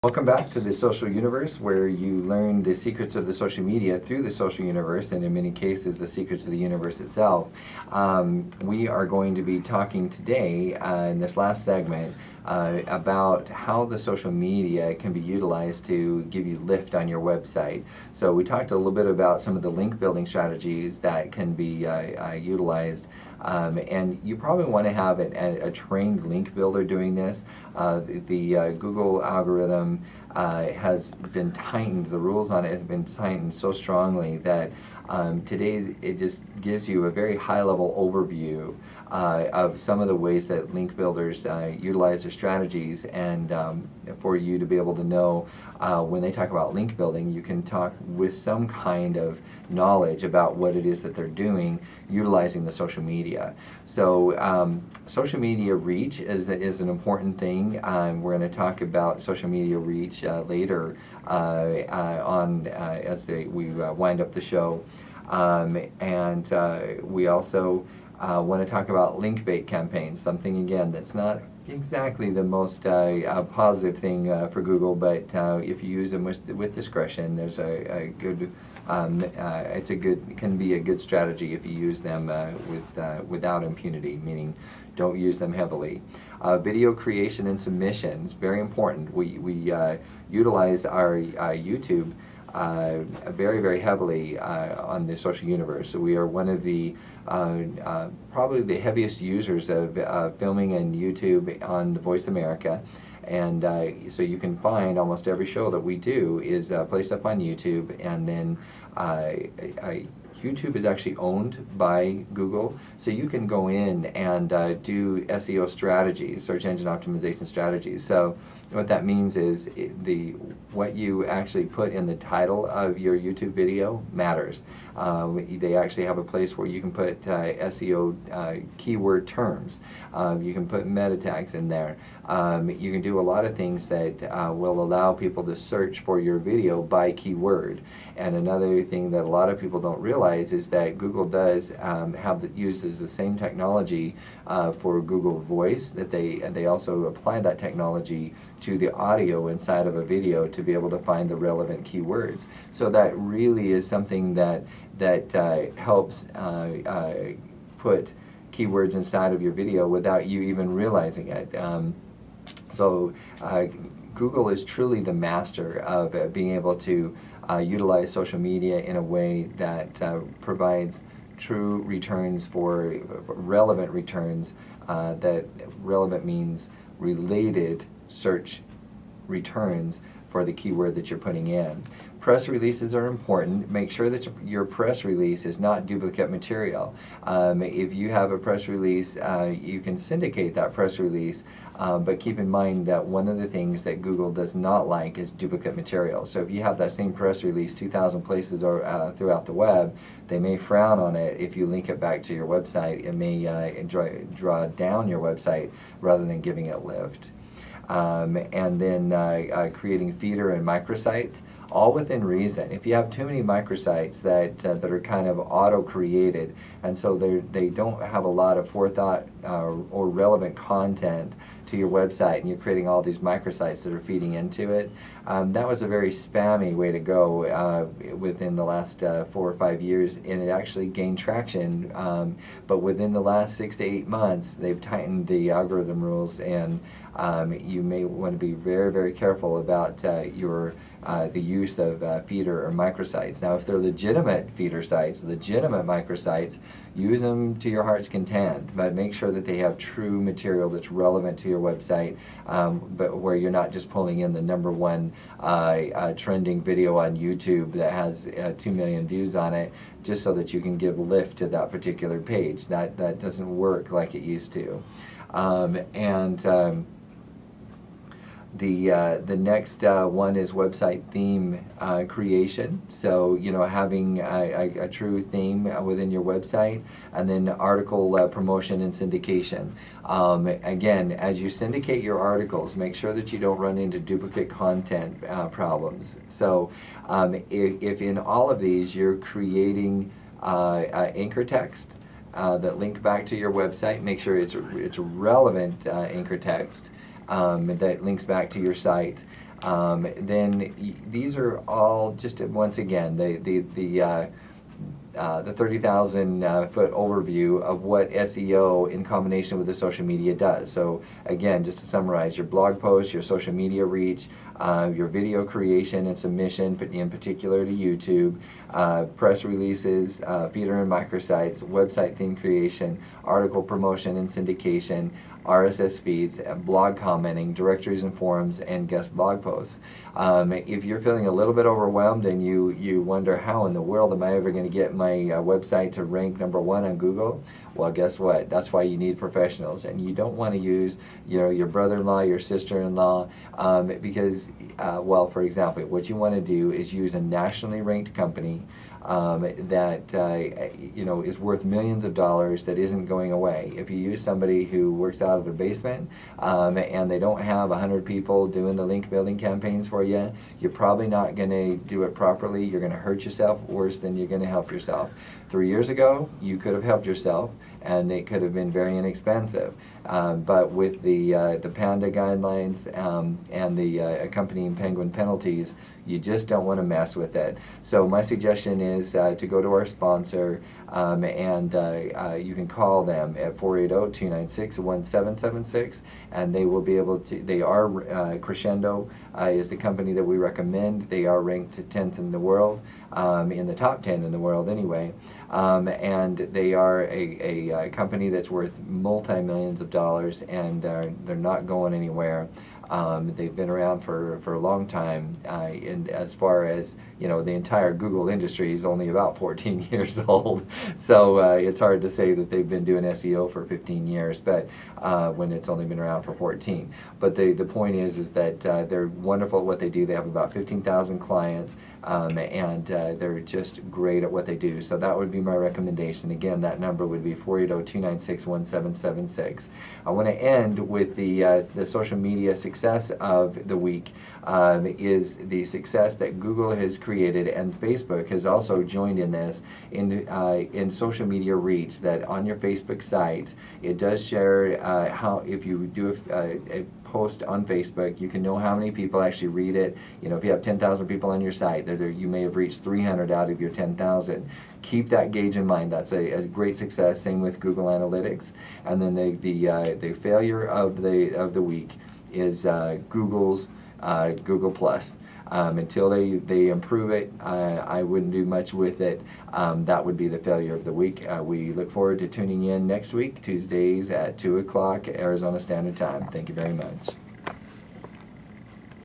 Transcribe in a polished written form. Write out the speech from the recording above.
Welcome back to the social universe, where you learn the secrets of the social media through the social universe, and in many cases the secrets of the universe itself. We are going to be talking today in this last segment about how the social media can be utilized to give you lift on your website. So we talked a little bit about some of the link building strategies that can be utilized. And you probably want to have a trained link builder doing this. The Google algorithm has been tightened, the rules on it have been tightened so strongly that today it just gives you a very high level overview of some of the ways that link builders utilize their strategies, and for you to be able to know when they talk about link building, you can talk with some kind of knowledge about what it is that they're doing utilizing the social media. So social media reach is an important thing. We're going to talk about social media reach later on as we wind up the show. And we also want to talk about link bait campaigns, something again that's not exactly the most positive thing for Google, but if you use them with discretion, there's a good it can be a good strategy if you use them without impunity, meaning don't use them heavily. Video creation and submission is very important. We utilize our YouTube very, very heavily on the social universe. So we are one of the probably the heaviest users of filming and YouTube on Voice America. And so you can find almost every show that we do is placed up on YouTube, and then YouTube is actually owned by Google, so you can go in and do SEO strategies, search engine optimization strategies. So what that means is what you actually put in the title of your YouTube video matters. They actually have a place where you can put SEO keyword terms. You can put meta tags in there. You can do a lot of things that will allow people to search for your video by keyword. And another thing that a lot of people don't realize is that Google does uses the same technology for Google Voice, that they also apply that technology to the audio inside of a video to be able to find the relevant keywords. So that really is something that helps put keywords inside of your video without you even realizing it. So Google is truly the master of being able to utilize social media in a way that provides true returns for relevant returns. That relevant means related search returns for the keyword that you're putting in. Press releases are important. Make sure that your press release is not duplicate material. If you have a press release, you can syndicate that press release, but keep in mind that one of the things that Google does not like is duplicate material. So if you have that same press release 2,000 places or throughout the web, they may frown on it if you link it back to your website. It may draw down your website rather than giving it lift. And then creating feeder and microsites, all within reason. If you have too many microsites that are kind of auto-created, and so they don't have a lot of forethought or relevant content to your website, and you're creating all these microsites that are feeding into it, that was a very spammy way to go within the last 4 or 5 years, and it actually gained traction. But within the last 6 to 8 months, they've tightened the algorithm rules, and you may want to be very, very careful about the use of feeder or microsites. Now, if they're legitimate feeder sites, legitimate microsites, use them to your heart's content, but make sure that they have true material that's relevant to your website, but where you're not just pulling in the #1 trending video on YouTube that has 2 million views on it just so that you can give lift to that particular page. That doesn't work like it used to. The next one is website theme creation. So, having a true theme within your website, and then article promotion and syndication. Again, as you syndicate your articles, make sure that you don't run into duplicate content problems. So, if in all of these you're creating anchor text that link back to your website, make sure it's a relevant anchor text that links back to your site. then these are all just, once again, the 30,000 foot overview of what SEO in combination with the social media does. So again, just to summarize, your blog posts, your social media reach, your video creation and submission, in particular to YouTube, press releases, feeder and microsites, website theme creation, article promotion and syndication, RSS feeds, blog commenting, directories and forums, and guest blog posts. If you're feeling a little bit overwhelmed and you wonder how in the world am I ever going to get my website to rank #1 on Google, well, guess what? That's why you need professionals, and you don't want to use your brother-in-law, your sister-in-law, because, well, for example, what you want to do is use a nationally ranked company that is worth millions of dollars, that isn't going away. If you use somebody who works out of their basement and they don't have 100 people doing the link building campaigns for you, you're probably not going to do it properly. You're going to hurt yourself worse than you're going to help yourself. 3 years ago, you could have helped yourself, and it could have been very inexpensive. But with the PANDA guidelines and the accompanying Penguin penalties, you just don't want to mess with it. So my suggestion is to go to our sponsor, and you can call them at 480-296-1776, and they will be able to, they are, Crescendo is the company that we recommend. They are ranked 10th in the world, in the top 10 in the world anyway. And they are a company that's worth multi-millions of dollars, and they're not going anywhere. They've been around for a long time, and as far as the entire Google industry is only about 14 years old, so it's hard to say that they've been doing SEO for 15 years, but when it's only been around for 14. But the point is that they're wonderful at what they do. They have about 15,000 clients, and they're just great at what they do. So that would be my recommendation. Again, that number would be 480-296-1776. I want to end with the social media success of the week. Is the success that Google has created, and Facebook has also joined in this, in social media reach. That on your Facebook site, it does share how, if you do a post on Facebook, you can know how many people actually read it. If you have 10,000 people on your site, you may have reached 300 out of your 10,000. Keep that gauge in mind. That's a great success. Same with Google Analytics. And then the failure of the week is Google's Google Plus. Until they improve it, I wouldn't do much with it. That would be the failure of the week. We look forward to tuning in next week, Tuesdays at 2 o'clock Arizona Standard Time. Thank you very much.